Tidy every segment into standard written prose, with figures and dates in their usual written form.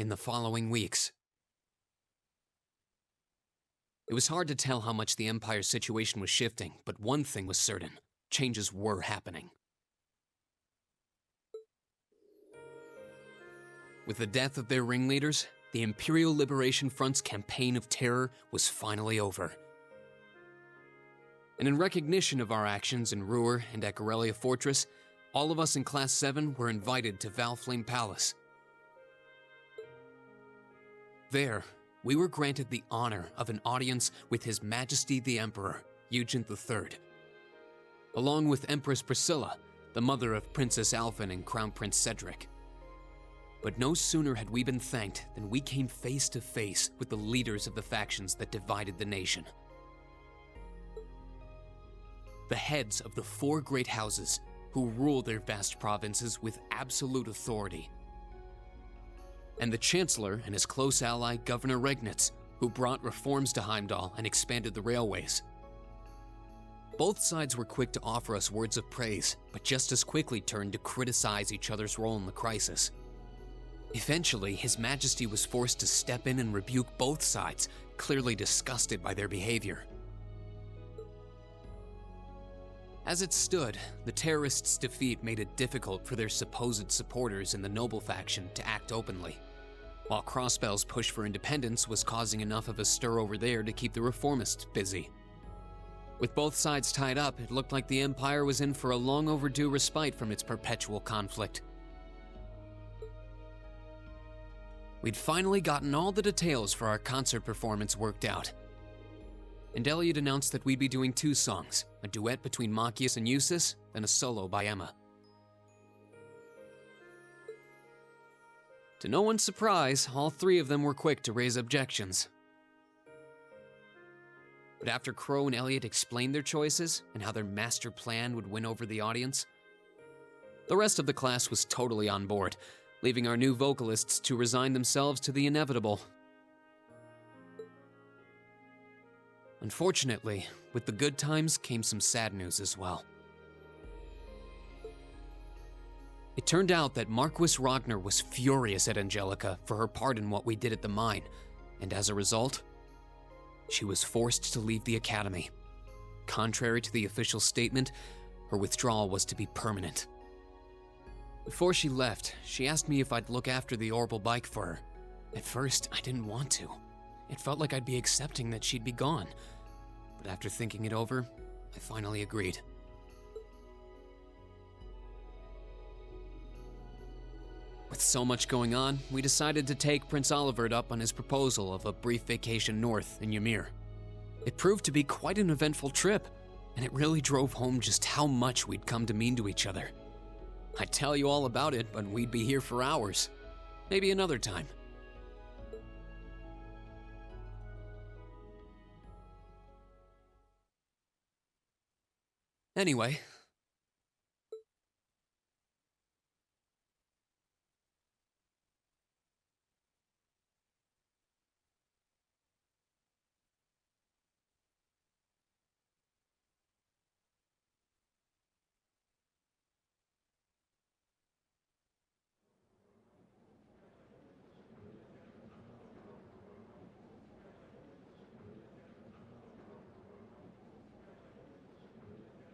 in the following weeks. It was hard to tell how much the Empire's situation was shifting, but one thing was certain: changes were happening. With the death of their ringleaders, the Imperial Liberation Front's campaign of terror was finally over. And in recognition of our actions in Ruhr and at Corellia Fortress, all of us in Class 7 were invited to Valflame Palace. There, we were granted the honor of an audience with His Majesty the Emperor, Eugent III, along with Empress Priscilla, the mother of Princess Alphen and Crown Prince Cedric. But no sooner had we been thanked than we came face to face with the leaders of the factions that divided the nation. The heads of the 4 great houses who rule their vast provinces with absolute authority. And the Chancellor and his close ally, Governor Regnitz, who brought reforms to Heimdall and expanded the railways. Both sides were quick to offer us words of praise, but just as quickly turned to criticize each other's role in the crisis. Eventually, His Majesty was forced to step in and rebuke both sides, clearly disgusted by their behavior. As it stood, the terrorists' defeat made it difficult for their supposed supporters in the noble faction to act openly, while Crossbell's push for independence was causing enough of a stir over there to keep the reformists busy. With both sides tied up, it looked like the Empire was in for a long overdue respite from its perpetual conflict. We'd finally gotten all the details for our concert performance worked out, and Elliot announced that we'd be doing 2 songs, a duet between Machias and Eustace, and a solo by Emma. To no one's surprise, all 3 of them were quick to raise objections. But after Crow and Elliot explained their choices and how their master plan would win over the audience, the rest of the class was totally on board, leaving our new vocalists to resign themselves to the inevitable. Unfortunately, with the good times came some sad news as well. It turned out that Marquis Ragnar was furious at Angelica for her part in what we did at the mine, and as a result, she was forced to leave the academy. Contrary to the official statement, her withdrawal was to be permanent. Before she left, she asked me if I'd look after the orbital bike for her. At first, I didn't want to. It felt like I'd be accepting that she'd be gone. But after thinking it over, I finally agreed. With so much going on, we decided to take Prince Olivert up on his proposal of a brief vacation north in Ymir. It proved to be quite an eventful trip, and it really drove home just how much we'd come to mean to each other. I'd tell you all about it, but we'd be here for hours. Maybe another time. Anyway,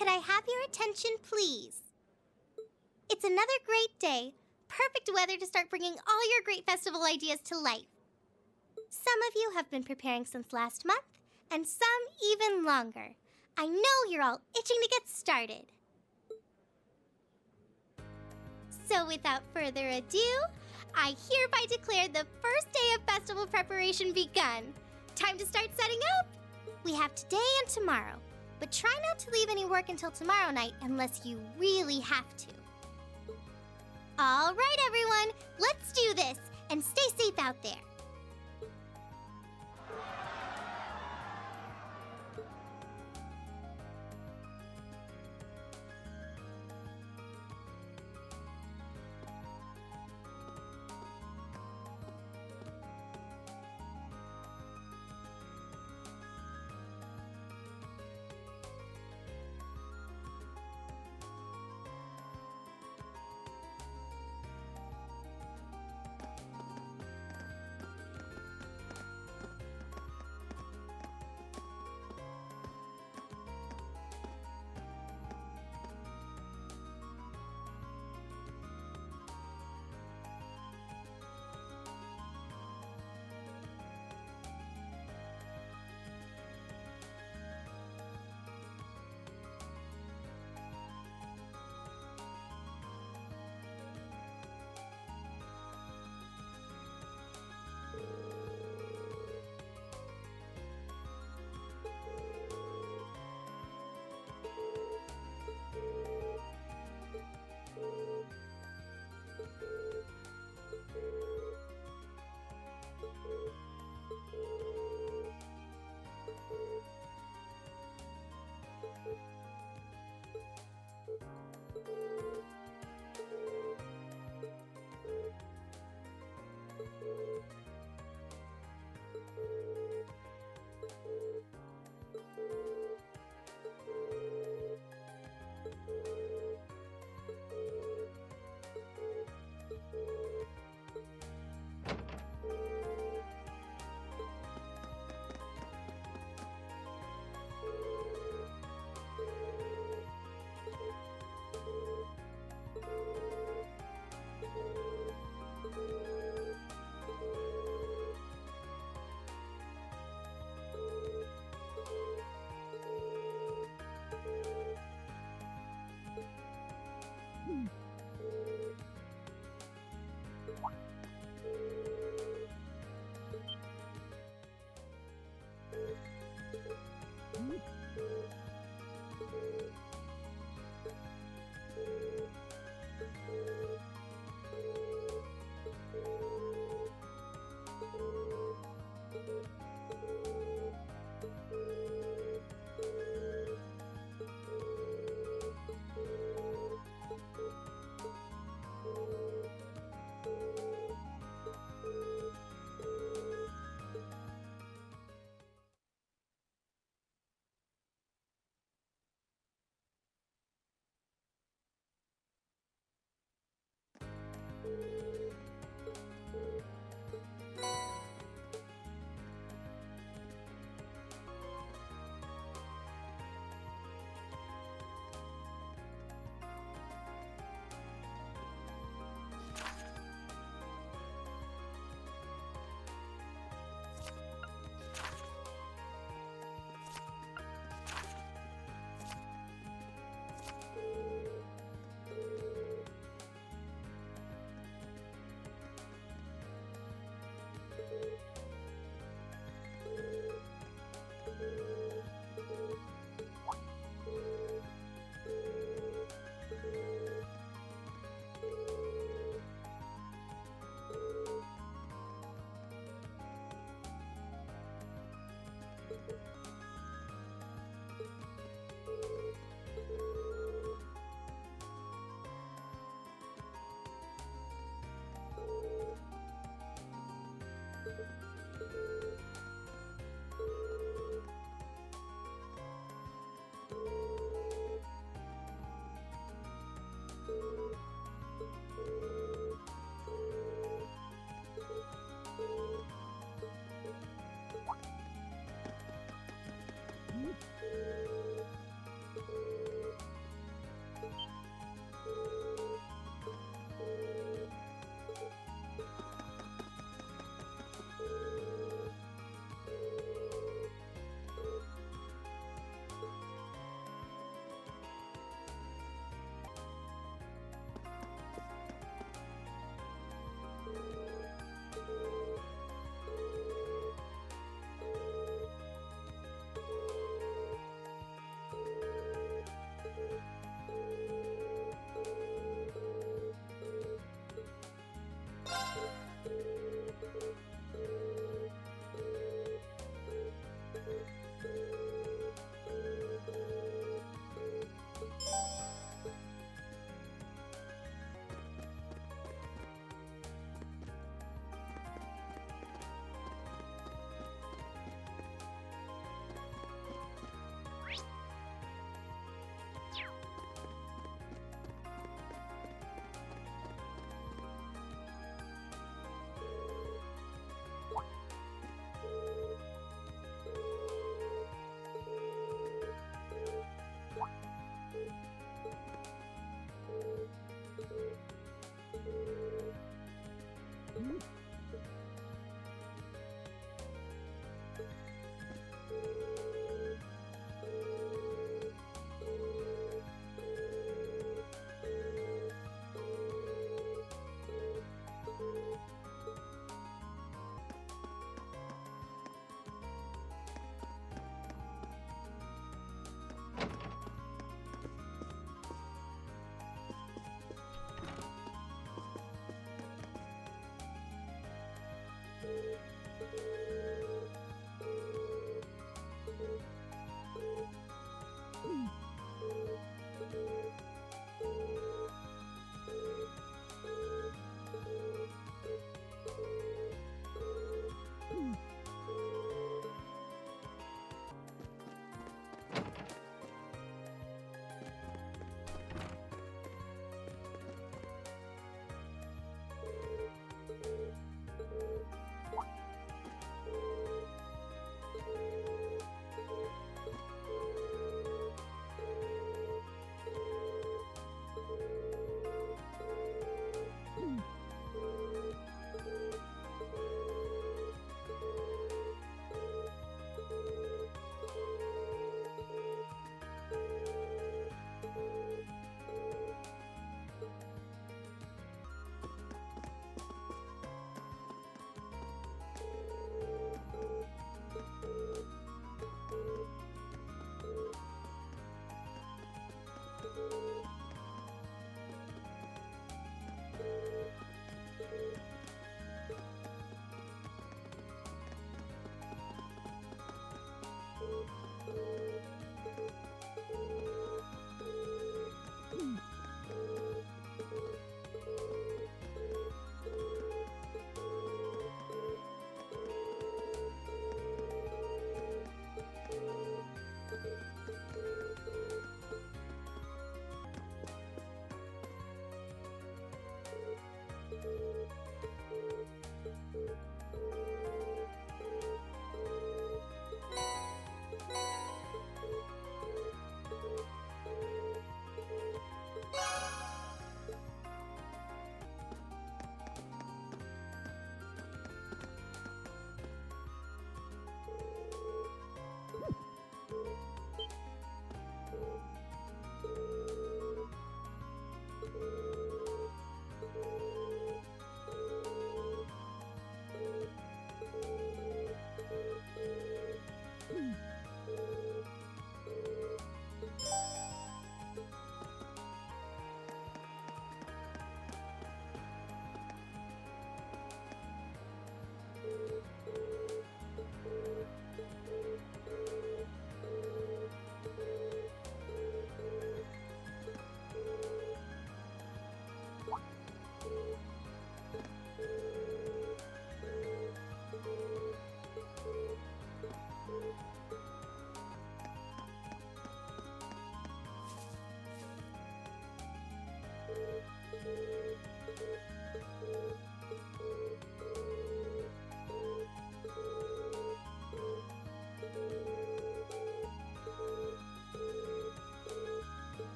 Could I have your attention, please? It's another great day. Perfect weather to start bringing all your great festival ideas to life. Some of you have been preparing since last month, and some even longer. I know you're all itching to get started. So without further ado, I hereby declare the first day of festival preparation begun. Time to start setting up. We have today and tomorrow. But try not to leave any work until tomorrow night unless you really have to. All right, everyone, let's do this, and stay safe out there.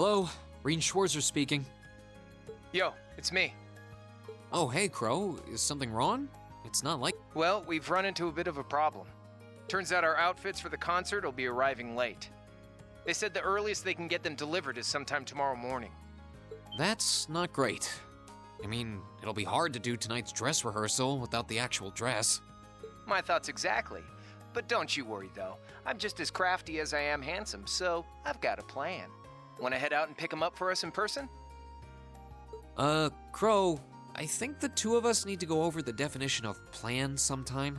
Hello, Rean Schwarzer speaking. Yo, it's me. Oh, hey, Crow. Is something wrong? It's not like... Well, we've run into a bit of a problem. Turns out our outfits for the concert will be arriving late. They said the earliest they can get them delivered is sometime tomorrow morning. That's not great. I mean, it'll be hard to do tonight's dress rehearsal without the actual dress. My thoughts exactly. But don't you worry, though. I'm just as crafty as I am handsome, so I've got a plan. Want to head out and pick them up for us in person? Crow, I think the two of us need to go over the definition of plan sometime.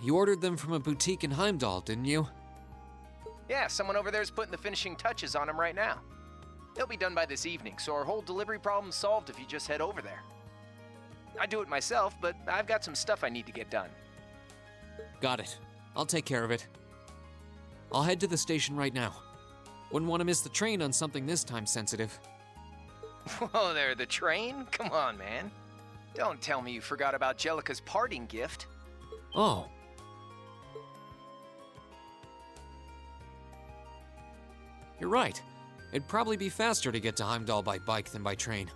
You ordered them from a boutique in Heimdall, didn't you? Yeah, someone over there's putting the finishing touches on them right now. They'll be done by this evening, so our whole delivery problem's solved if you just head over there. I do it myself, but I've got some stuff I need to get done. Got it. I'll take care of it. I'll head to the station right now. Wouldn't want to miss the train on something this time sensitive. Whoa there, the train? Come on, man. Don't tell me you forgot about Jellica's parting gift. Oh. You're right. It'd probably be faster to get to Heimdall by bike than by train.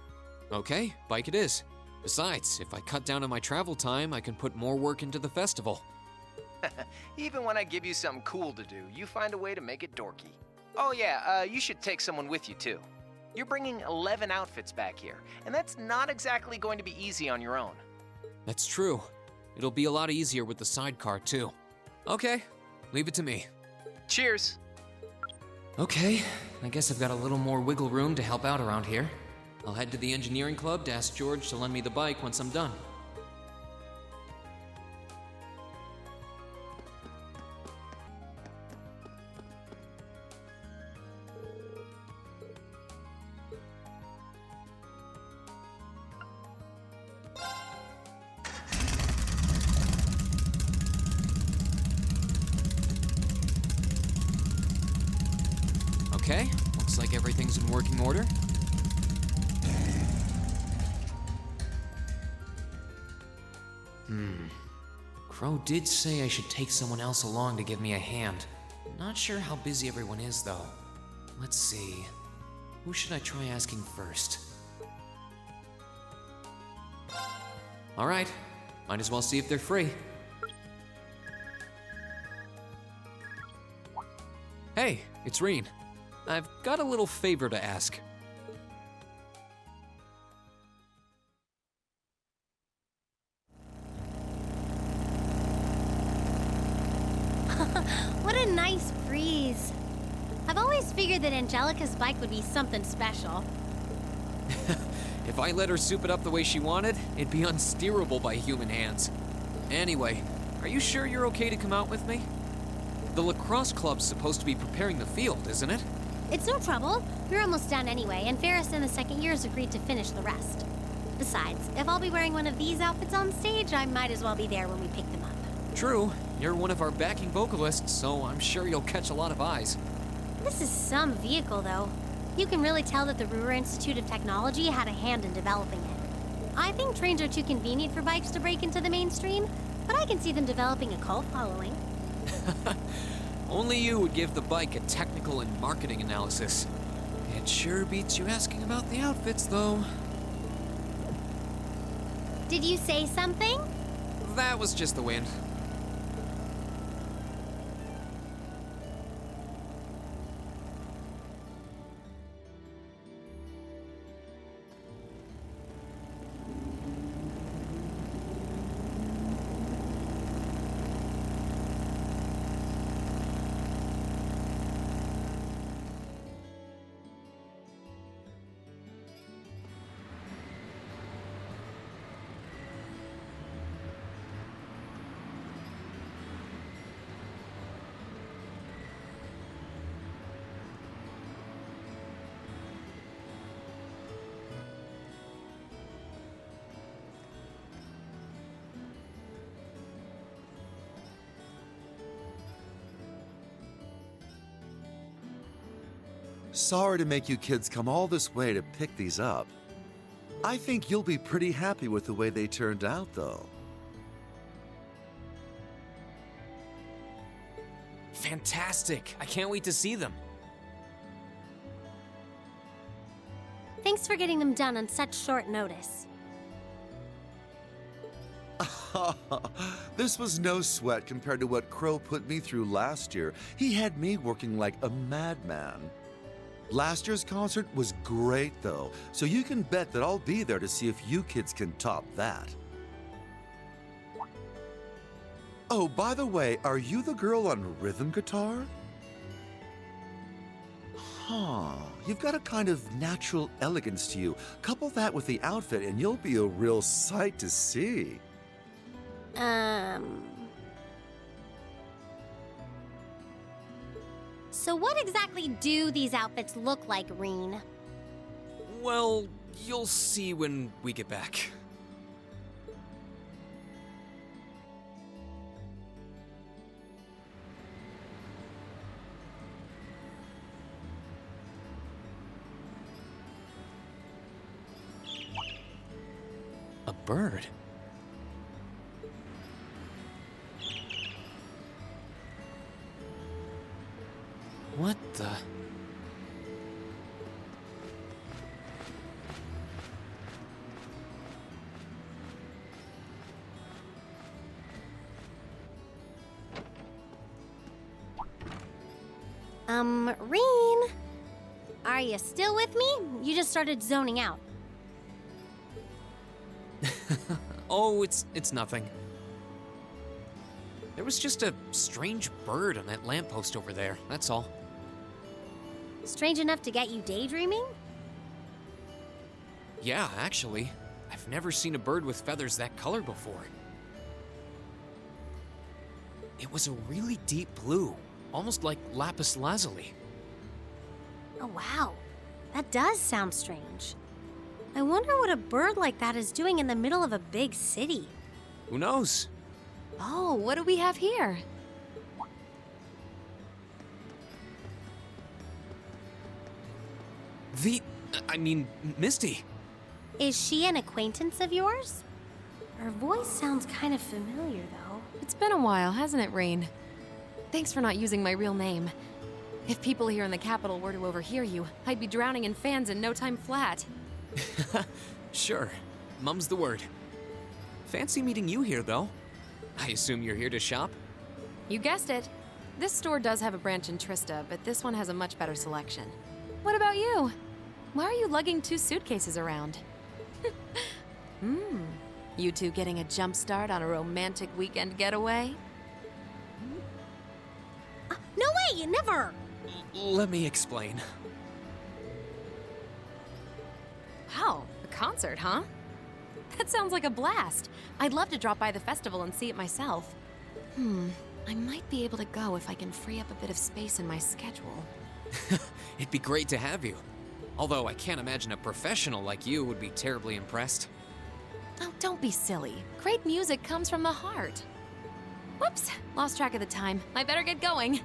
Okay, bike it is. Besides, if I cut down on my travel time, I can put more work into the festival. Even when I give you something cool to do, you find a way to make it dorky. Oh yeah, you should take someone with you too. You're bringing 11 outfits back here, and that's not exactly going to be easy on your own. That's true. It'll be a lot easier with the sidecar too. Okay, leave it to me. Cheers! Okay, I guess I've got a little more wiggle room to help out around here. I'll head to the engineering club to ask George to lend me the bike once I'm done. Okay, looks like everything's in working order. Crow did say I should take someone else along to give me a hand. Not sure how busy everyone is, though. Let's see. Who should I try asking first? Alright, might as well see if they're free. Hey, it's Rean. I've got a little favor to ask. What a nice breeze. I've always figured that Angelica's bike would be something special. If I let her soup it up the way she wanted, it'd be unsteerable by human hands. Anyway, are you sure you're okay to come out with me? The lacrosse club's supposed to be preparing the field, isn't it? It's no trouble. We're almost done anyway, and Ferris and the second years agreed to finish the rest. Besides, if I'll be wearing one of these outfits on stage, I might as well be there when we pick them up. True. You're one of our backing vocalists, so I'm sure you'll catch a lot of eyes. This is some vehicle, though. You can really tell that the Ruhr Institute of Technology had a hand in developing it. I think trains are too convenient for bikes to break into the mainstream, but I can see them developing a cult following. Only you would give the bike a technical and marketing analysis. It sure beats you asking about the outfits, though. Did you say something? That was just the wind. Sorry to make you kids come all this way to pick these up. I think you'll be pretty happy with the way they turned out, though. Fantastic! I can't wait to see them. Thanks for getting them done on such short notice. This was no sweat compared to what Crow put me through last year. He had me working like a madman. Last year's concert was great, though, so you can bet that I'll be there to see if you kids can top that. Oh, by the way, are you the girl on rhythm guitar? Huh, you've got a kind of natural elegance to you. Couple that with the outfit and you'll be a real sight to see. So what exactly do these outfits look like, Reen? Well, you'll see when we get back. A bird? What the? Reen? Are you still with me? You just started zoning out. Oh, it's nothing. There was just a strange bird on that lamppost over there, that's all. Strange enough to get you daydreaming? Yeah, actually. I've never seen a bird with feathers that color before. It was a really deep blue, almost like lapis lazuli. Oh, wow. That does sound strange. I wonder what a bird like that is doing in the middle of a big city. Who knows? Oh, what do we have here? Misty. Is she an acquaintance of yours? Her voice sounds kind of familiar, though. It's been a while, hasn't it, Rain? Thanks for not using my real name. If people here in the capital were to overhear you, I'd be drowning in fans in no time flat. Sure. Mum's the word. Fancy meeting you here, though. I assume you're here to shop? You guessed it. This store does have a branch in Trista, but this one has a much better selection. What about you? Why are you lugging 2 suitcases around? You two getting a jump start on a romantic weekend getaway? No way! Never! Let me explain. Wow, a concert, huh? That sounds like a blast. I'd love to drop by the festival and see it myself. I might be able to go if I can free up a bit of space in my schedule. It'd be great to have you. Although I can't imagine a professional like you would be terribly impressed. Oh, don't be silly. Great music comes from the heart. Whoops, lost track of the time. I better get going.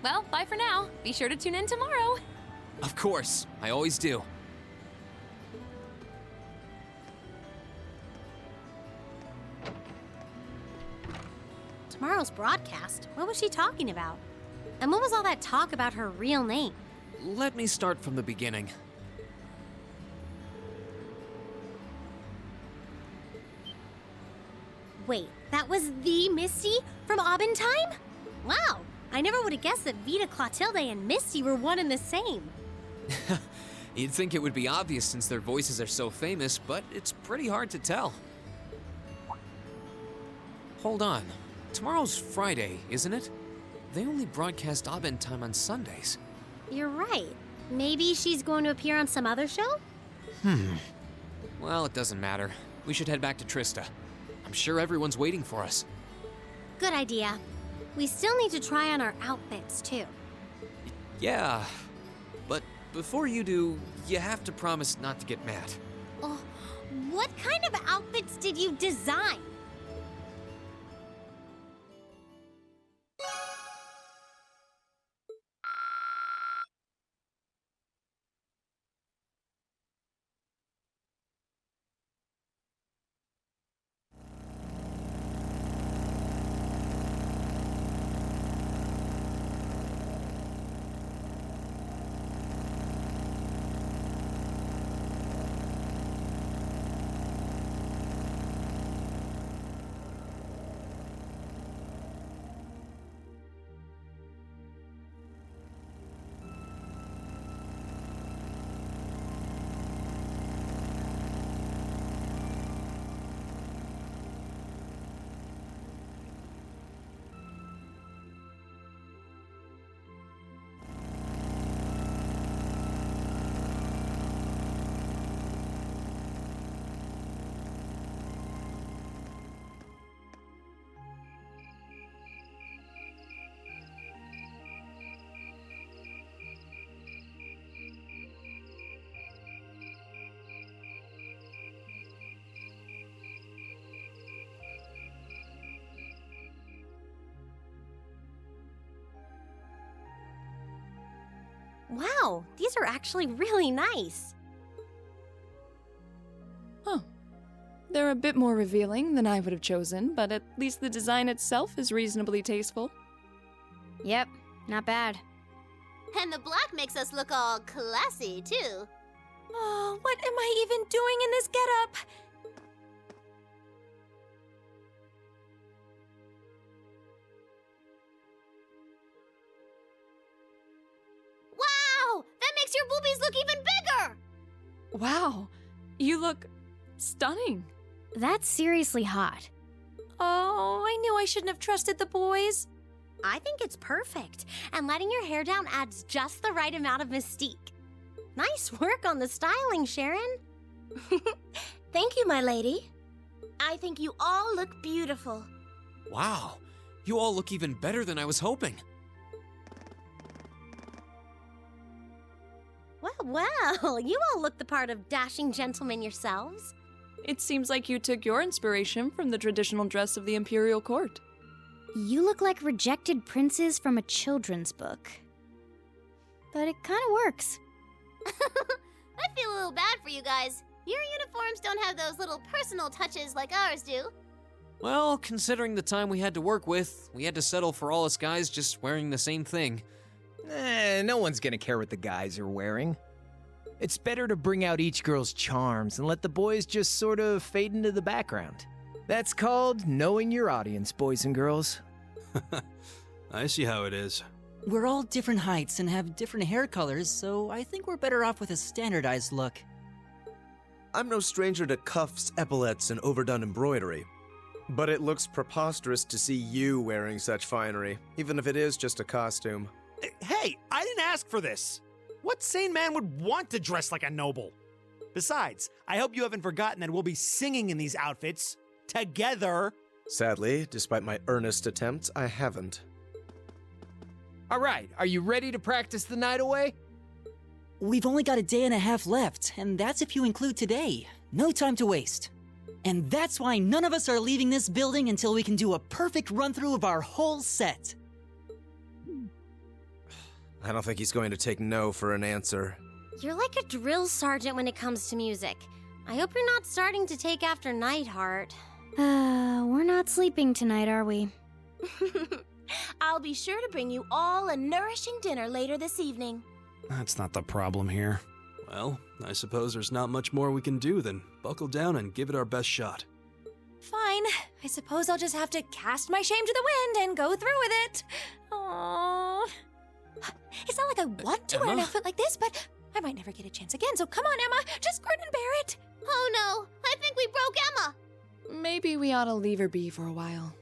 Well, bye for now. Be sure to tune in tomorrow. Of course, I always do. Tomorrow's broadcast? What was she talking about? And what was all that talk about her real name? Let me start from the beginning. Wait, that was the Misty from Abentime? Wow, I never would have guessed that Vita Clotilde and Misty were one and the same. You'd think it would be obvious since their voices are so famous, but it's pretty hard to tell. Hold on. Tomorrow's Friday, isn't it? They only broadcast Abentime on Sundays. You're right. Maybe she's going to appear on some other show? Well, it doesn't matter. We should head back to Trista. I'm sure everyone's waiting for us. Good idea. We still need to try on our outfits, too. Yeah, but before you do, you have to promise not to get mad. Oh, what kind of outfits did you design? Wow, these are actually really nice. Huh. They're a bit more revealing than I would have chosen, but at least the design itself is reasonably tasteful. Yep, not bad. And the black makes us look all classy, too. Oh, what am I even doing in this getup? Wow! That makes your boobies look even bigger! Wow, you look stunning. That's seriously hot. Oh, I knew I shouldn't have trusted the boys. I think it's perfect, and letting your hair down adds just the right amount of mystique. Nice work on the styling, Sharon. Thank you, my lady. I think you all look beautiful. Wow, you all look even better than I was hoping. Well, you all look the part of dashing gentlemen yourselves. It seems like you took your inspiration from the traditional dress of the imperial court. You look like rejected princes from a children's book. But it kind of works. I feel a little bad for you guys. Your uniforms don't have those little personal touches like ours do. Well, considering the time we had to work with, we had to settle for all us guys just wearing the same thing. No one's gonna care what the guys are wearing. It's better to bring out each girl's charms and let the boys just sort of fade into the background. That's called knowing your audience, boys and girls. I see how it is. We're all different heights and have different hair colors, so I think we're better off with a standardized look. I'm no stranger to cuffs, epaulets, and overdone embroidery. But it looks preposterous to see you wearing such finery, even if it is just a costume. Hey, I didn't ask for this. What sane man would want to dress like a noble? Besides, I hope you haven't forgotten that we'll be singing in these outfits together. Sadly, despite my earnest attempts, I haven't. All right, are you ready to practice the night away? We've only got a day and a half left, and that's if you include today. No time to waste. And that's why none of us are leaving this building until we can do a perfect run-through of our whole set. I don't think he's going to take no for an answer. You're like a drill sergeant when it comes to music. I hope you're not starting to take after Nightheart. We're not sleeping tonight, are we? I'll be sure to bring you all a nourishing dinner later this evening. That's not the problem here. Well, I suppose there's not much more we can do than buckle down and give it our best shot. Fine. I suppose I'll just have to cast my shame to the wind and go through with it. Aww. It's not like I want to wear an Emma? outfit like this, but I might never get a chance again, so come on, Emma. Just grin and bear it. Oh no, I think we broke Emma. Maybe we ought to leave her be for a while.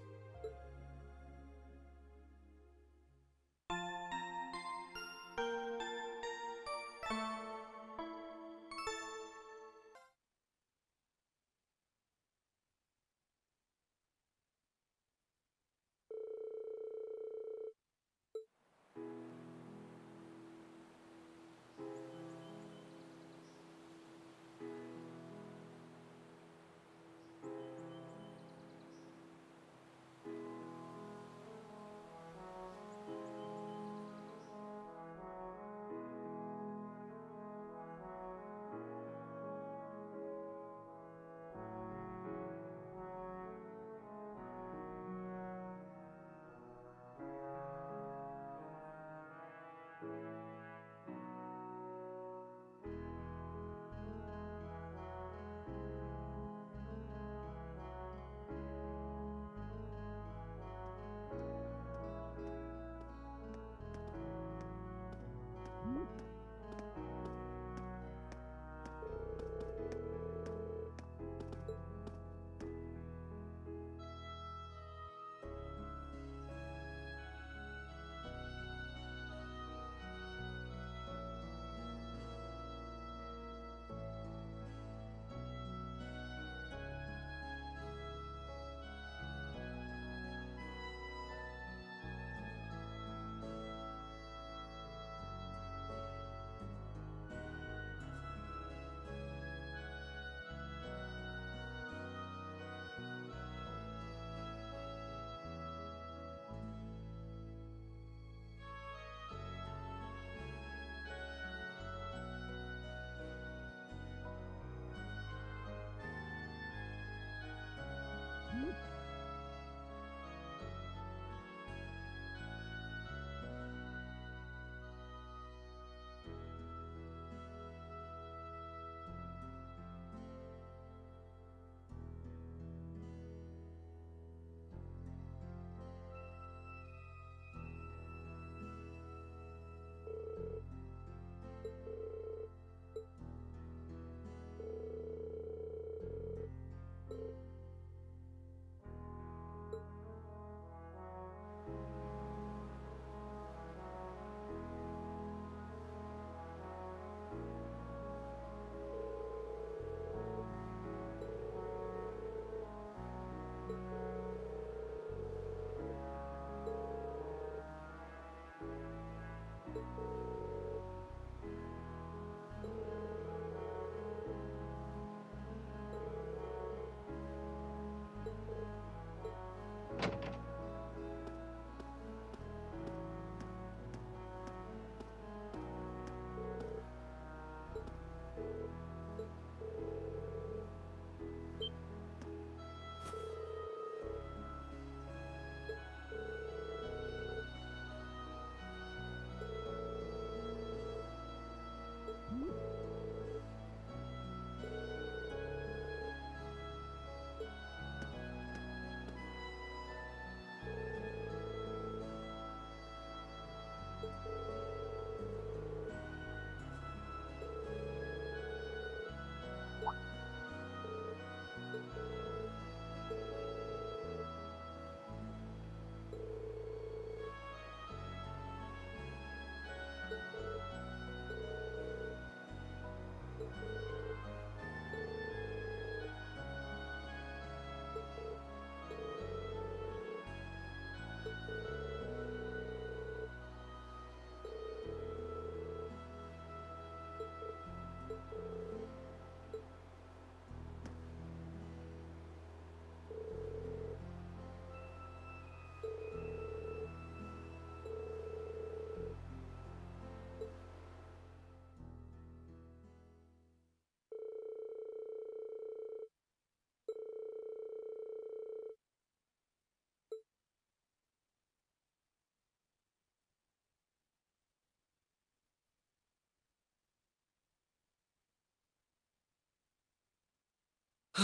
Yeah,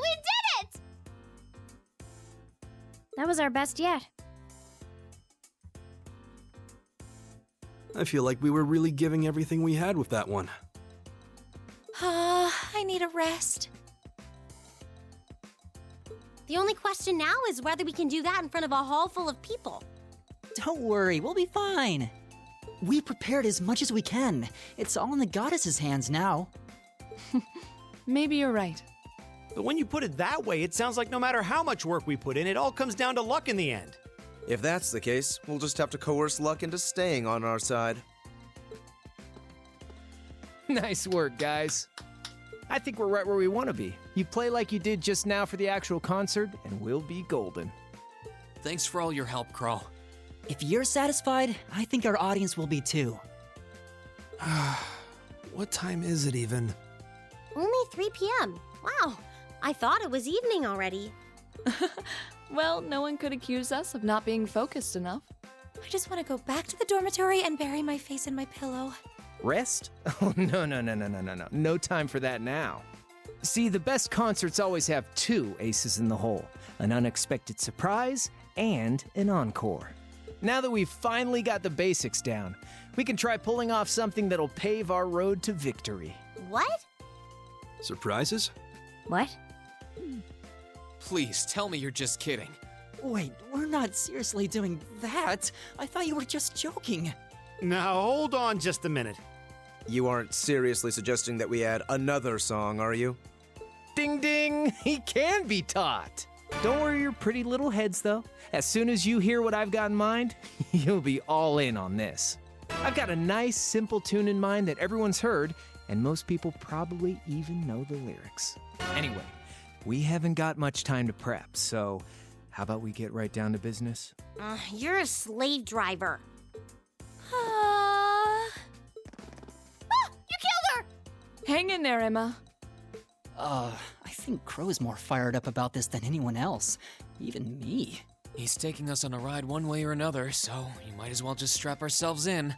we did it! That was our best yet. I feel like we were really giving everything we had with that one. I need a rest. The only question now is whether we can do that in front of a hall full of people. Don't worry, we'll be fine. We prepared as much as we can. It's all in the goddess's hands now. Maybe you're right. But when you put it that way, it sounds like no matter how much work we put in, it all comes down to luck in the end. If that's the case, we'll just have to coerce luck into staying on our side. Nice work, guys. I think we're right where we want to be. You play like you did just now for the actual concert, and we'll be golden. Thanks for all your help, Crow. If you're satisfied, I think our audience will be too. What time is it even? Only 3 p.m. Wow, I thought it was evening already. Well, no one could accuse us of not being focused enough. I just want to go back to the dormitory and bury my face in my pillow. Rest? Oh, no. No time for that now. See, the best concerts always have 2 aces in the hole, an unexpected surprise and an encore. Now that we've finally got the basics down, we can try pulling off something that'll pave our road to victory. What? Surprises? What? Please, tell me you're just kidding. Wait, we're not seriously doing that. I thought you were just joking. Now, hold on just a minute. You aren't seriously suggesting that we add another song, are you? Ding ding! He can be taught! Don't worry your pretty little heads, though. As soon as you hear what I've got in mind, you'll be all in on this. I've got a nice, simple tune in mind that everyone's heard, and most people probably even know the lyrics. Anyway, we haven't got much time to prep, so how about we get right down to business? You're a slave driver. You killed her! Hang in there, Emma. I think Crow's more fired up about this than anyone else. Even me. He's taking us on a ride one way or another, so you might as well just strap ourselves in.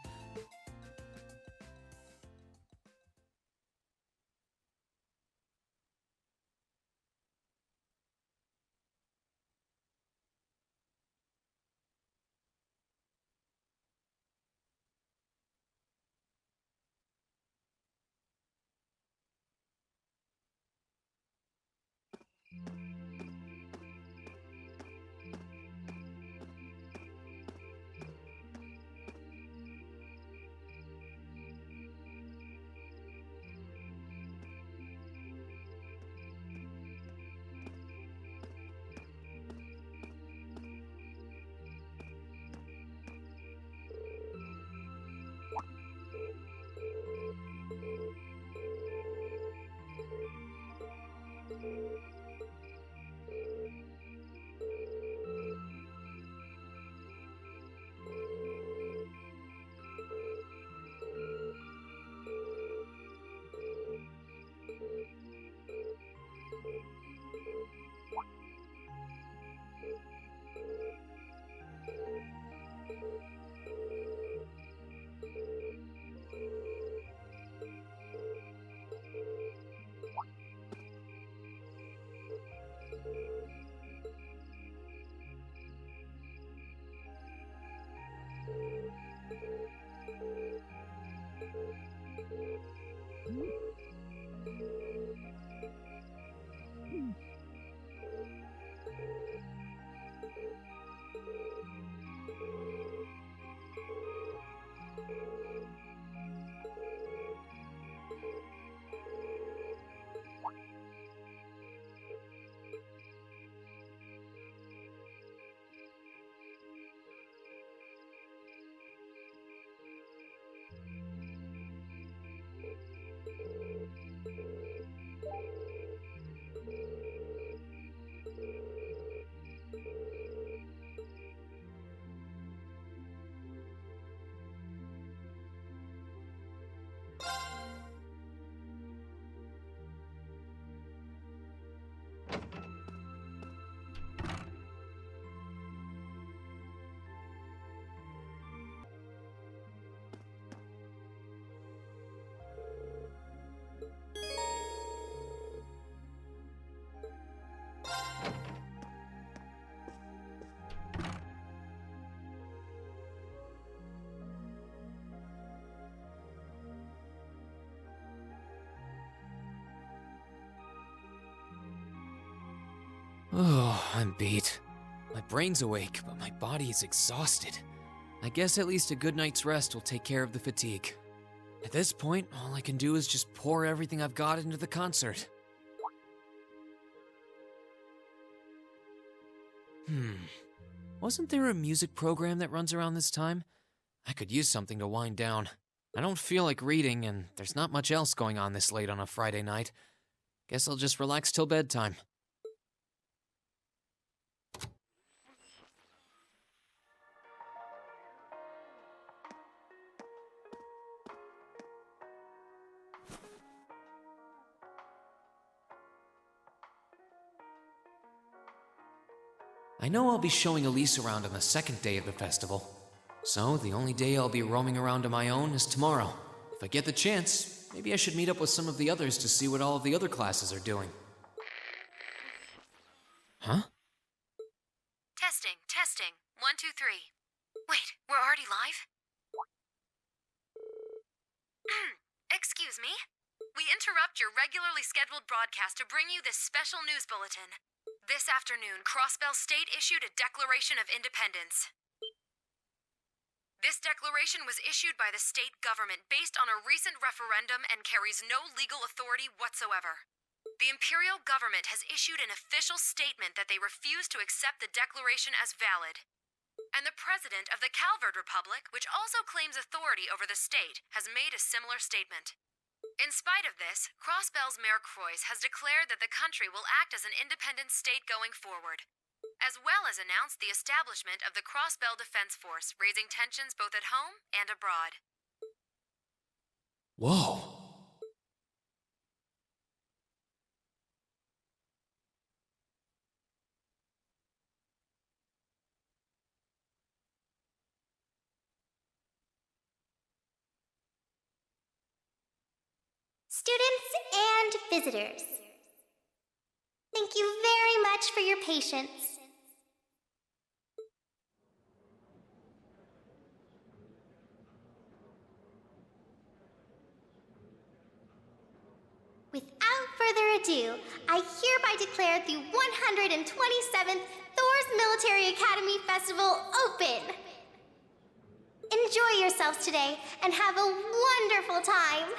Oh, I'm beat. My brain's awake, but my body is exhausted. I guess at least a good night's rest will take care of the fatigue. At this point, all I can do is just pour everything I've got into the concert. Wasn't there a music program that runs around this time? I could use something to wind down. I don't feel like reading, and there's not much else going on this late on a Friday night. Guess I'll just relax till bedtime. I know I'll be showing Elise around on the second day of the festival, so the only day I'll be roaming around on my own is tomorrow. If I get the chance, maybe I should meet up with some of the others to see what all of the other classes are doing. Huh? Testing. 1, 2, 3. Wait, we're already live? Excuse me? We interrupt your regularly scheduled broadcast to bring you this special news bulletin. This afternoon, Crossbell State issued a Declaration of Independence. This declaration was issued by the state government based on a recent referendum and carries no legal authority whatsoever. The imperial government has issued an official statement that they refuse to accept the declaration as valid. And the president of the Calvard Republic, which also claims authority over the state, has made a similar statement. In spite of this, Crossbell's Mayor Croix has declared that the country will act as an independent state going forward, as well as announced the establishment of the Crossbell Defense Force, raising tensions both at home and abroad. Whoa. Students and visitors, thank you very much for your patience. Without further ado, I hereby declare the 127th Thor's Military Academy Festival open. Enjoy yourselves today and have a wonderful time.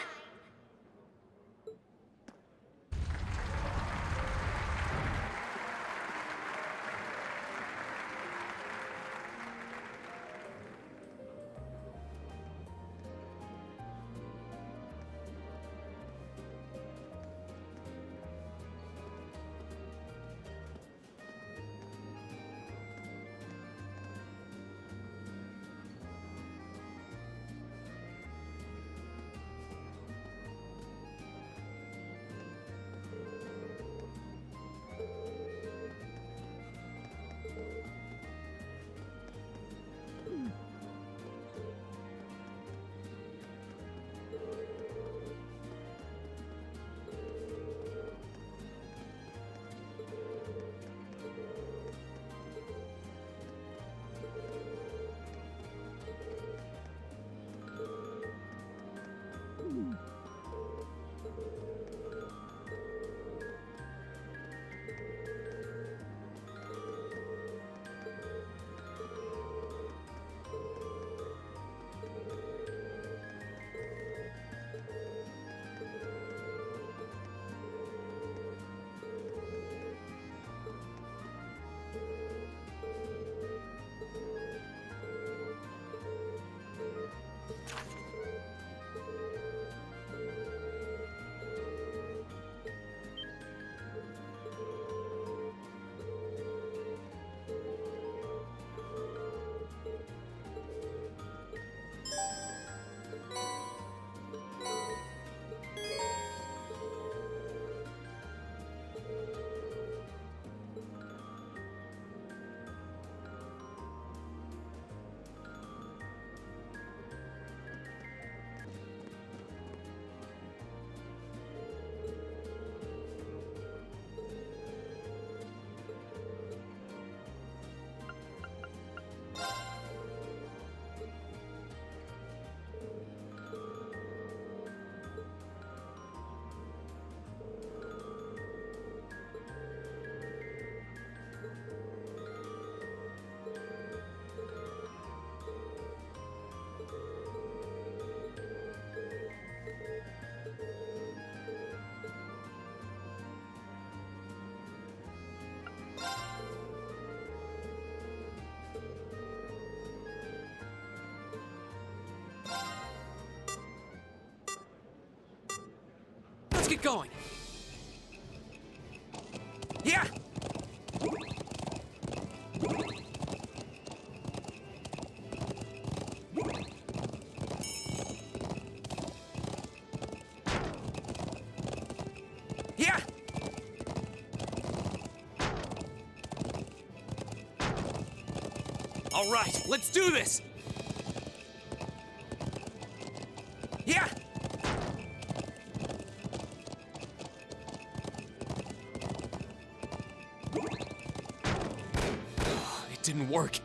get going. Yeah! Yeah! All right, let's do this. Yeah! It didn't work.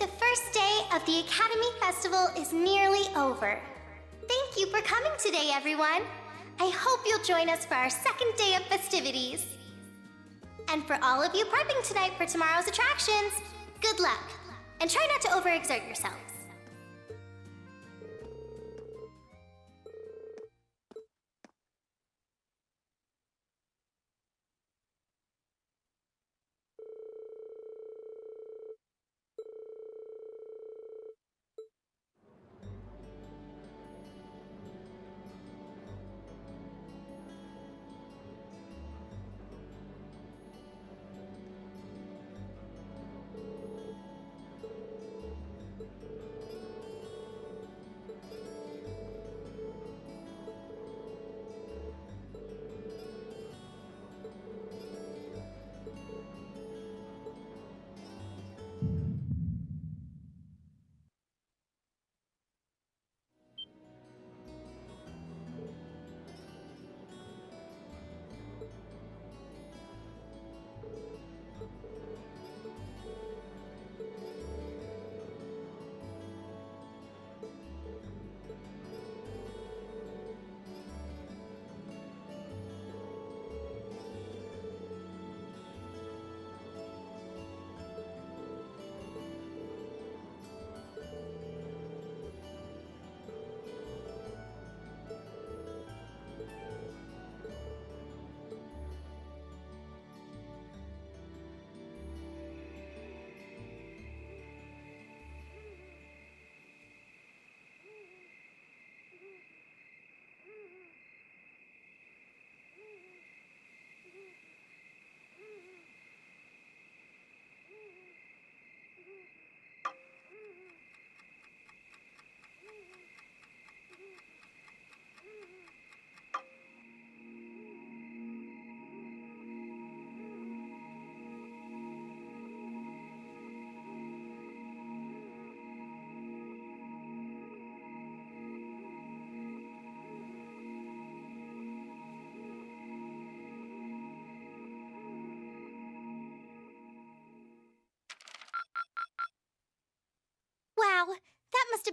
The first day of the Academy Festival is nearly over. Thank you for coming today, everyone. I hope you'll join us for our second day of festivities. And for all of you prepping tonight for tomorrow's attractions, good luck. And try not to overexert yourselves.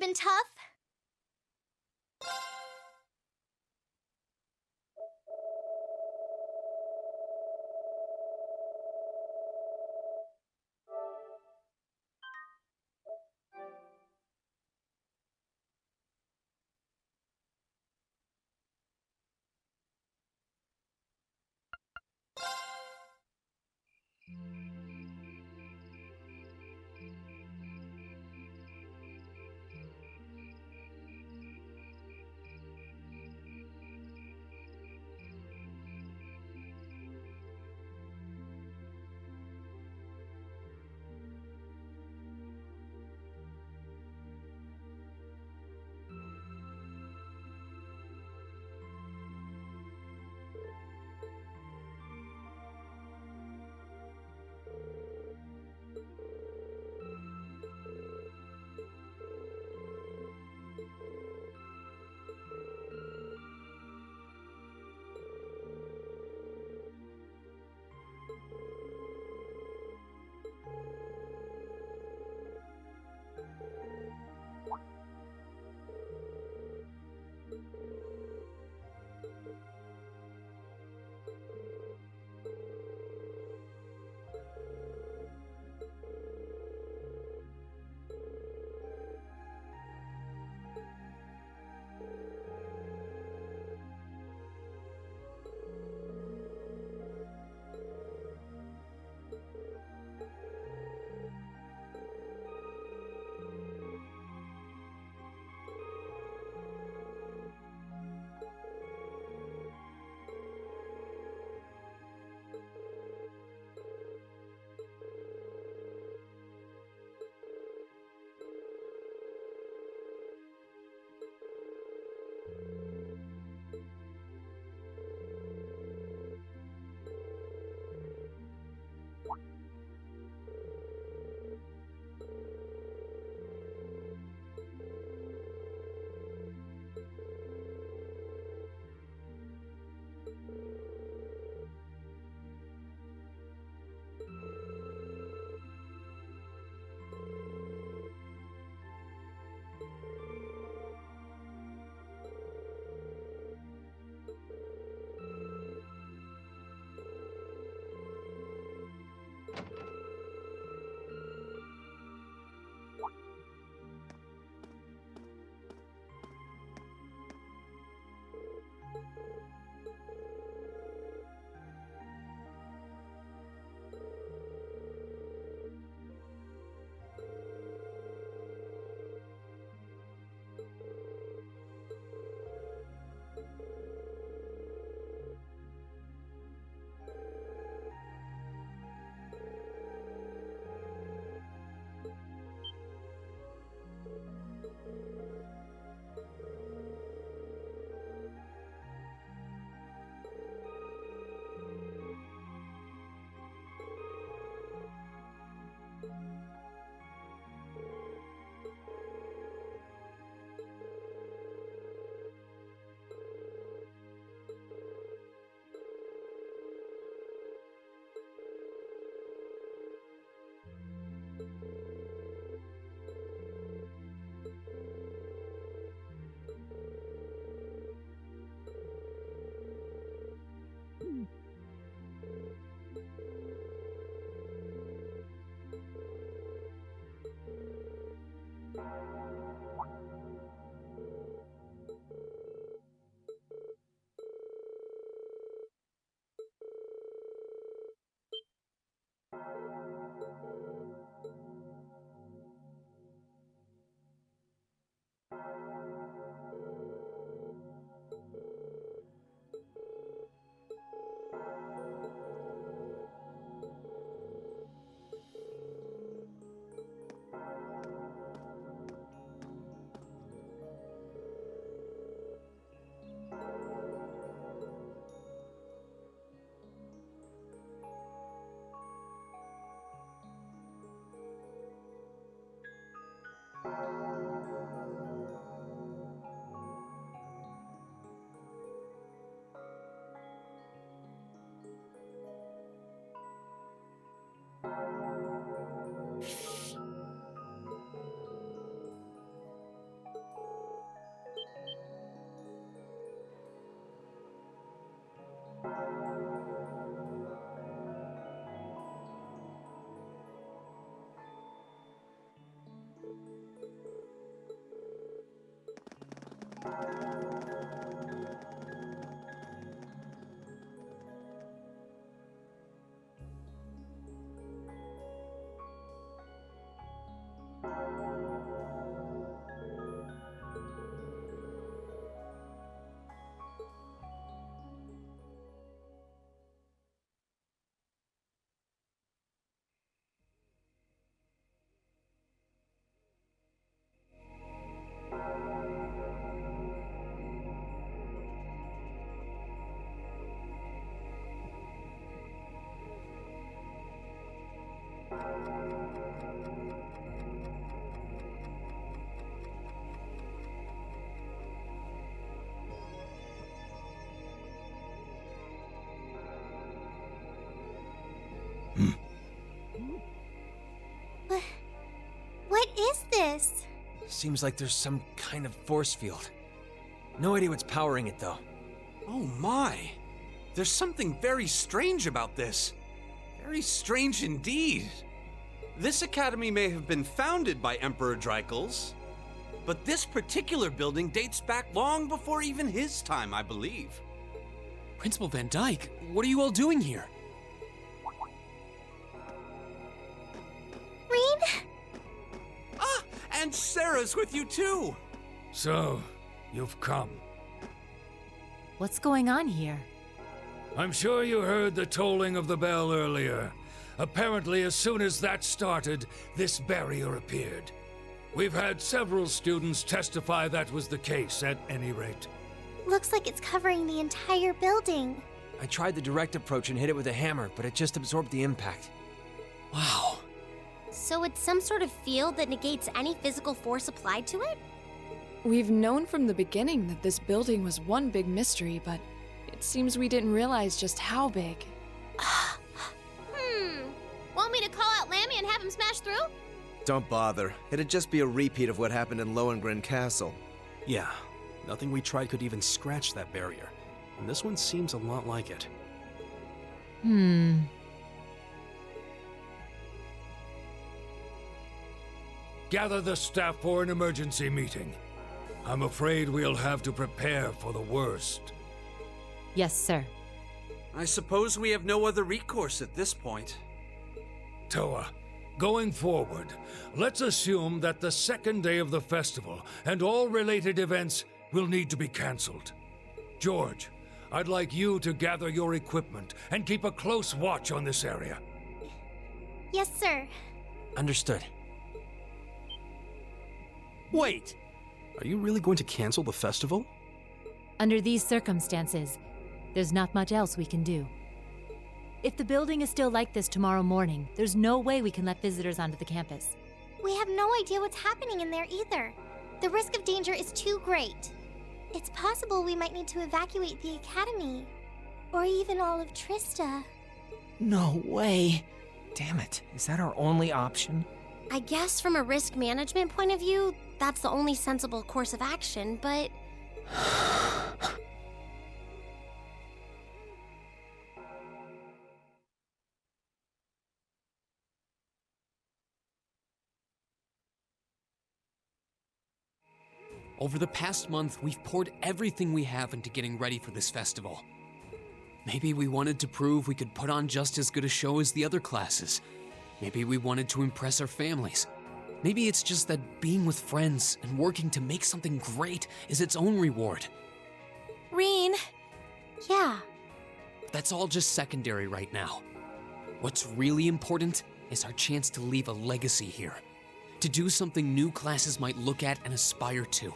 and tough. What is this? Seems like there's some kind of force field. No idea what's powering it, though. Oh my! There's something very strange about this. Very strange indeed. This academy may have been founded by Emperor Dreikels, but this particular building dates back long before even his time, I believe. Principal Van Dyke, what are you all doing here? Rean? Ah, and Sarah's with you too! So, you've come. What's going on here? I'm sure you heard the tolling of the bell earlier. Apparently, as soon as that started, this barrier appeared. We've had several students testify that was the case, at any rate. Looks like it's covering the entire building. I tried the direct approach and hit it with a hammer, but it just absorbed the impact. Wow. So it's some sort of field that negates any physical force applied to it? We've known from the beginning that this building was one big mystery, but it seems we didn't realize just how big. Want me to call out Lammy and have him smash through? Don't bother. It'd just be a repeat of what happened in Lohengrin Castle. Yeah, nothing we tried could even scratch that barrier. And this one seems a lot like it. Gather the staff for an emergency meeting. I'm afraid we'll have to prepare for the worst. Yes, sir. I suppose we have no other recourse at this point. Toa, going forward, let's assume that the second day of the festival and all related events will need to be cancelled. George, I'd like you to gather your equipment and keep a close watch on this area. Yes, sir. Understood. Wait! Are you really going to cancel the festival? Under these circumstances, there's not much else we can do. If the building is still like this tomorrow morning, there's no way we can let visitors onto the campus. We have no idea what's happening in there either. The risk of danger is too great. It's possible we might need to evacuate the academy. Or even all of Trista. No way. Damn it, is that our only option? I guess from a risk management point of view, that's the only sensible course of action, but... Over the past month, we've poured everything we have into getting ready for this festival. Maybe we wanted to prove we could put on just as good a show as the other classes. Maybe we wanted to impress our families. Maybe it's just that being with friends and working to make something great is its own reward. Rean. Yeah. That's all just secondary right now. What's really important is our chance to leave a legacy here. To do something new classes might look at and aspire to.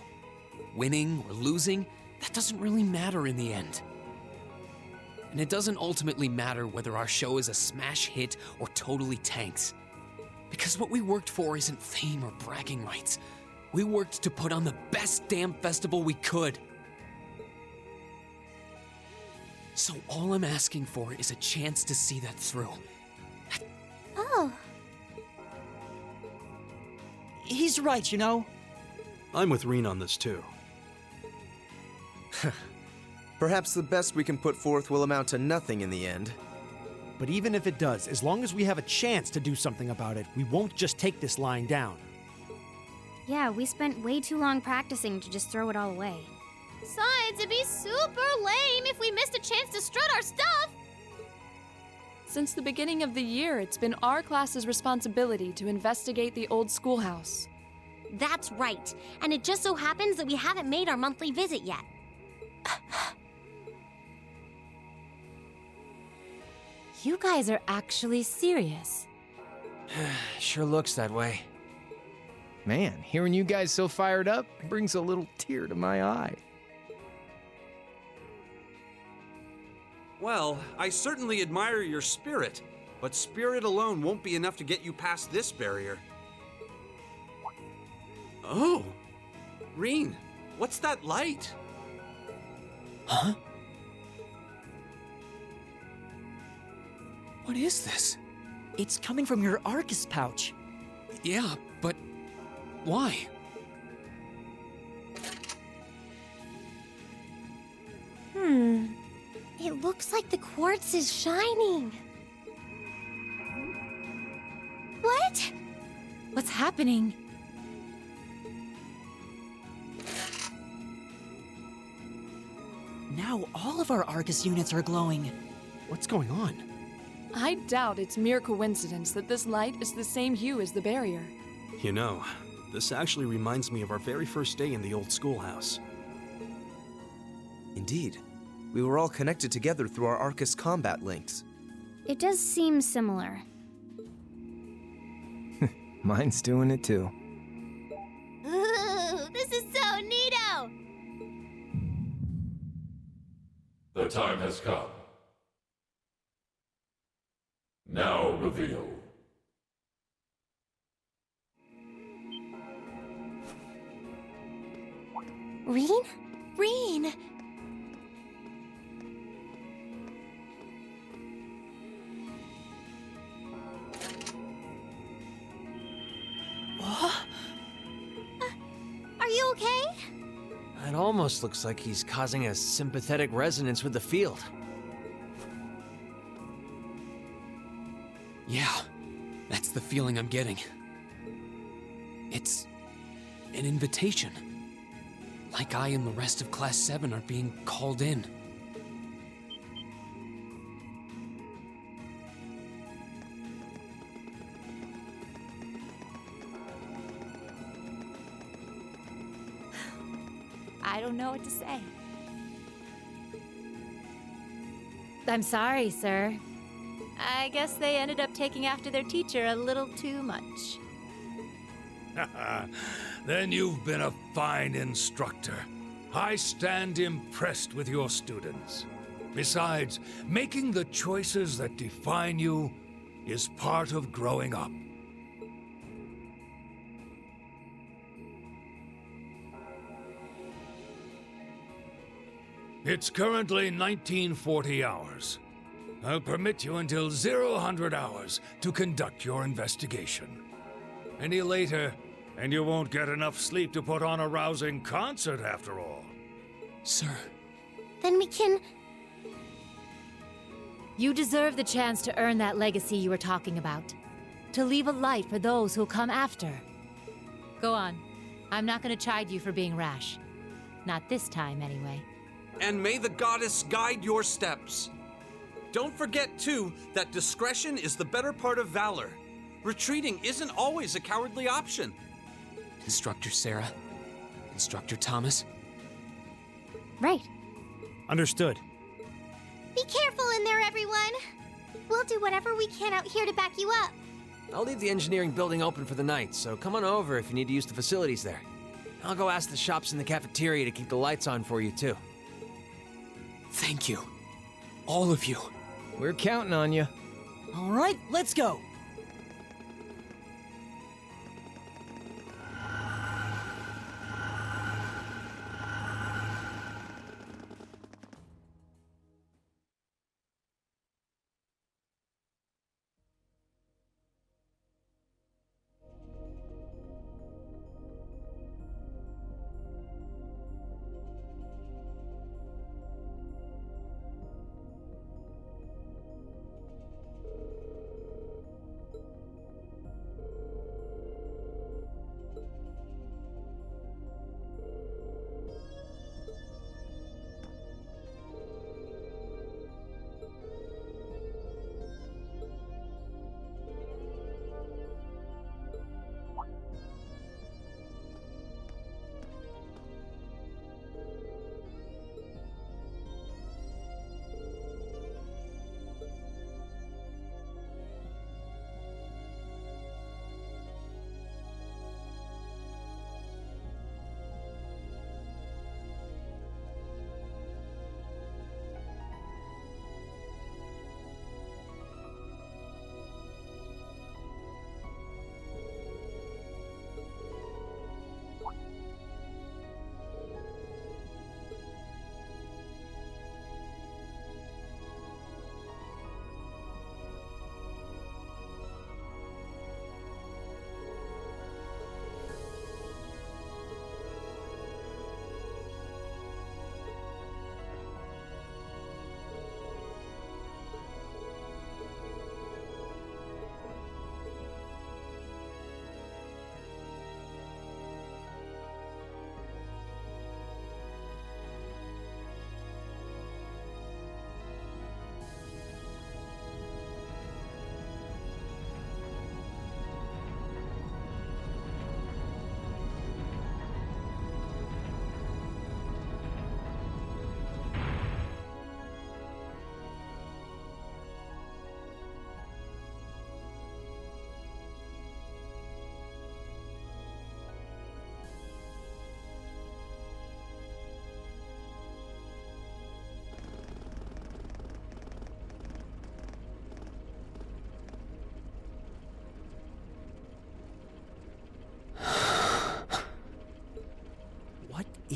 Winning or losing, that doesn't really matter in the end. And it doesn't ultimately matter whether our show is a smash hit or totally tanks. Because what we worked for isn't fame or bragging rights. We worked to put on the best damn festival we could. So all I'm asking for is a chance to see that through. Oh. He's right, you know. I'm with Reen on this too. Perhaps the best we can put forth will amount to nothing in the end. But even if it does, as long as we have a chance to do something about it, we won't just take this line down. Yeah, we spent way too long practicing to just throw it all away. Besides, it'd be super lame if we missed a chance to strut our stuff! Since the beginning of the year, it's been our class's responsibility to investigate the old schoolhouse. That's right. And it just so happens that we haven't made our monthly visit yet. You guys are actually serious. Sure looks that way. Man, hearing you guys so fired up brings a little tear to my eye. Well, I certainly admire your spirit. but spirit alone won't be enough to get you past this barrier. Oh! Reen, what's that light? Huh? What is this? It's coming from your Arcus pouch. Yeah, but why? It looks like the quartz is shining. What? What's happening? Now all of our Arcus units are glowing. What's going on? I doubt it's mere coincidence that this light is the same hue as the barrier. You know, this actually reminds me of our very first day in the old schoolhouse. Indeed. We were all connected together through our Arcus combat links. It does seem similar. Mine's doing it too. Ooh, this is so neato! The time has come. Now reveal. Reen? Reen! Are you okay? It almost looks like he's causing a sympathetic resonance with the field. Yeah, that's the feeling I'm getting. It's an invitation. Like I and the rest of Class 7 are being called in. I don't know what to say. I'm sorry, sir. I guess they ended up taking after their teacher a little too much. Then you've been a fine instructor. I stand impressed with your students. Besides, making the choices that define you is part of growing up. It's currently 1940 hours. I'll permit you until 00 hours to conduct your investigation. Any later, and you won't get enough sleep to put on a rousing concert after all. Sir. Then we can... You deserve the chance to earn that legacy you were talking about. To leave a light for those who'll come after. Go on. I'm not gonna chide you for being rash. Not this time, anyway. And may the goddess guide your steps. Don't forget, too, that discretion is the better part of valor. Retreating isn't always a cowardly option. Instructor Sarah? Instructor Thomas? Right. Understood. Be careful in there, everyone! We'll do whatever we can out here to back you up. I'll leave the engineering building open for the night, so come on over if you need to use the facilities there. I'll go ask the shops in the cafeteria to keep the lights on for you, too. Thank you. All of you. We're counting on you. All right, let's go.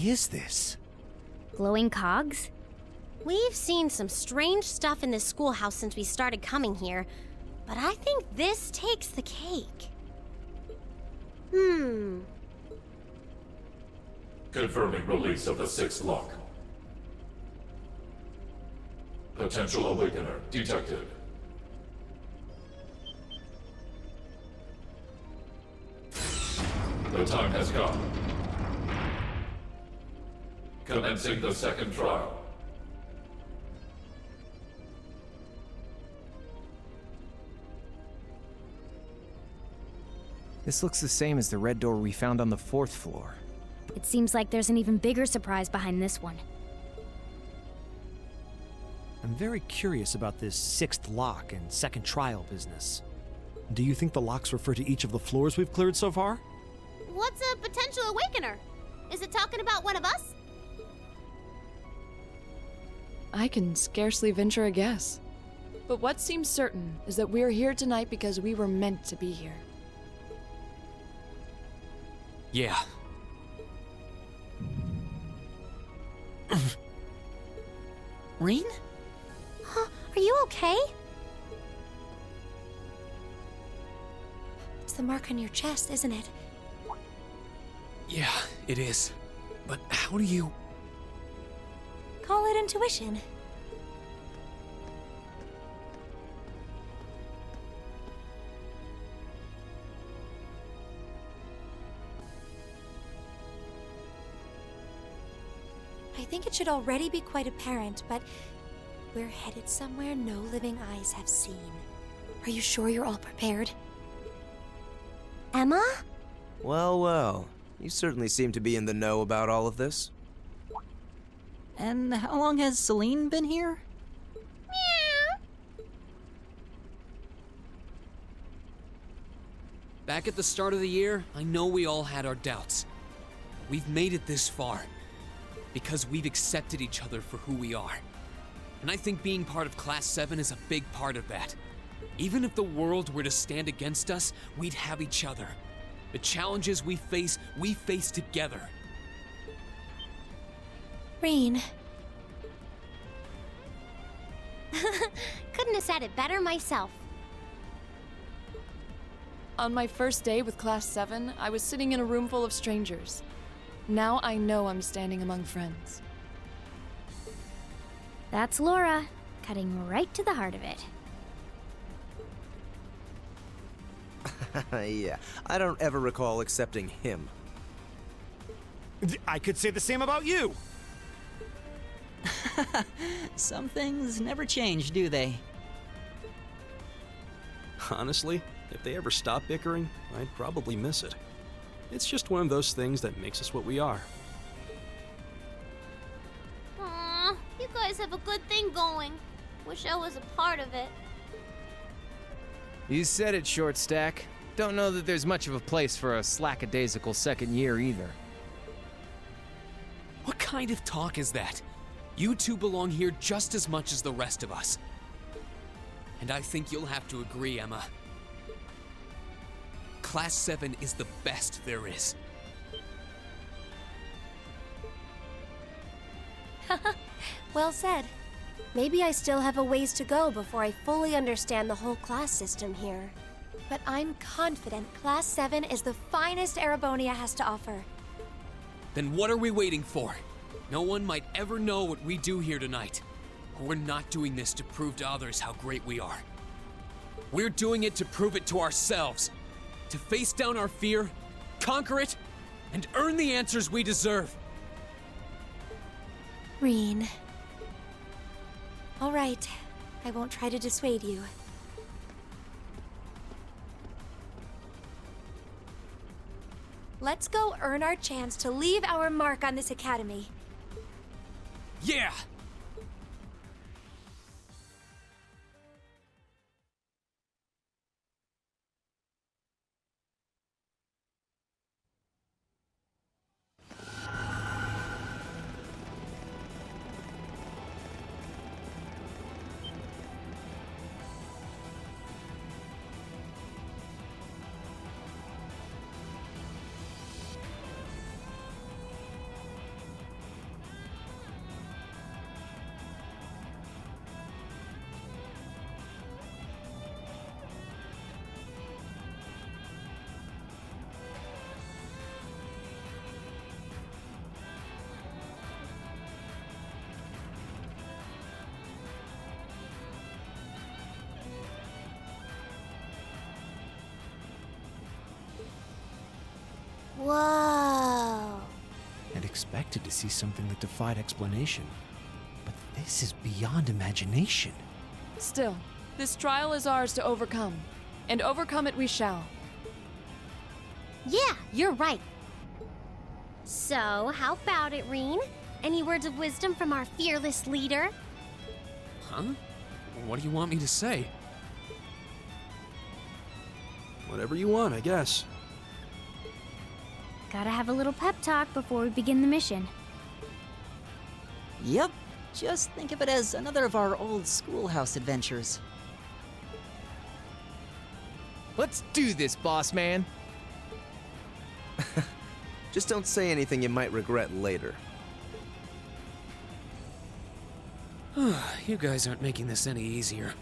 is this? Glowing cogs? We've seen some strange stuff in this schoolhouse since we started coming here, but I think this takes the cake. Confirming release of the 6th lock. Potential awakener detected. The time has come. Commencing the 2nd trial. This looks the same as the red door we found on the 4th floor. It seems like there's an even bigger surprise behind this one. I'm very curious about this 6th lock and 2nd trial business. Do you think the locks refer to each of the floors we've cleared so far? What's a potential awakener? Is it talking about one of us? I can scarcely venture a guess. But what seems certain is that we're here tonight because we were meant to be here. Yeah. Reen? Huh? Are you okay? It's the mark on your chest, isn't it? Yeah, it is. But how do you... Call it intuition. I think it should already be quite apparent, but we're headed somewhere no living eyes have seen. Are you sure you're all prepared? Emma? Well, well. You certainly seem to be in the know about all of this. And how long has Celine been here? Back at the start of the year, I know we all had our doubts. We've made it this far because we've accepted each other for who we are. And I think being part of Class 7 is a big part of that. Even if the world were to stand against us, we'd have each other. The challenges we face together. Reen. Couldn't have said it better myself. On my first day with Class 7, I was sitting in a room full of strangers. Now I know I'm standing among friends. That's Laura, cutting right to the heart of it. Yeah, I don't ever recall accepting him. I could say the same about you! Some things never change, do they? Honestly, if they ever stop bickering, I'd probably miss it. It's just one of those things that makes us what we are. Aw, you guys have a good thing going. Wish I was a part of it. You said it, Short Stack. Don't know that there's much of a place for a slackadaisical second year either. What kind of talk is that? You two belong here just as much as the rest of us. And I think you'll have to agree, Emma. Class 7 is the best there is. Well said. Maybe I still have a ways to go before I fully understand the whole class system here. But I'm confident Class 7 is the finest Erebonia has to offer. Then what are we waiting for? No one might ever know what we do here tonight. We're not doing this to prove to others how great we are. We're doing it to prove it to ourselves. To face down our fear, conquer it, and earn the answers we deserve. Reen. All right. I won't try to dissuade you. Let's go earn our chance to leave our mark on this academy. Yeah! Whoa. I'd expected to see something that defied explanation. But this is beyond imagination. Still, this trial is ours to overcome. And overcome it we shall. Yeah, you're right. So, how about it, Reen? Any words of wisdom from our fearless leader? Huh? What do you want me to say? Whatever you want, I guess. Gotta have a little pep talk before we begin the mission. Yep. Just think of it as another of our old schoolhouse adventures. Let's do this, boss man. Just don't say anything you might regret later. You guys aren't making this any easier.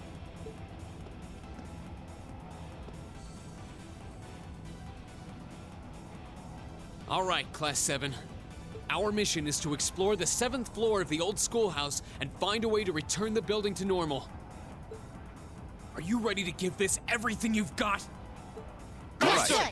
All right, Class 7. Our mission is to explore the 7th floor of the old schoolhouse and find a way to return the building to normal. Are you ready to give this everything you've got? Yes, sir.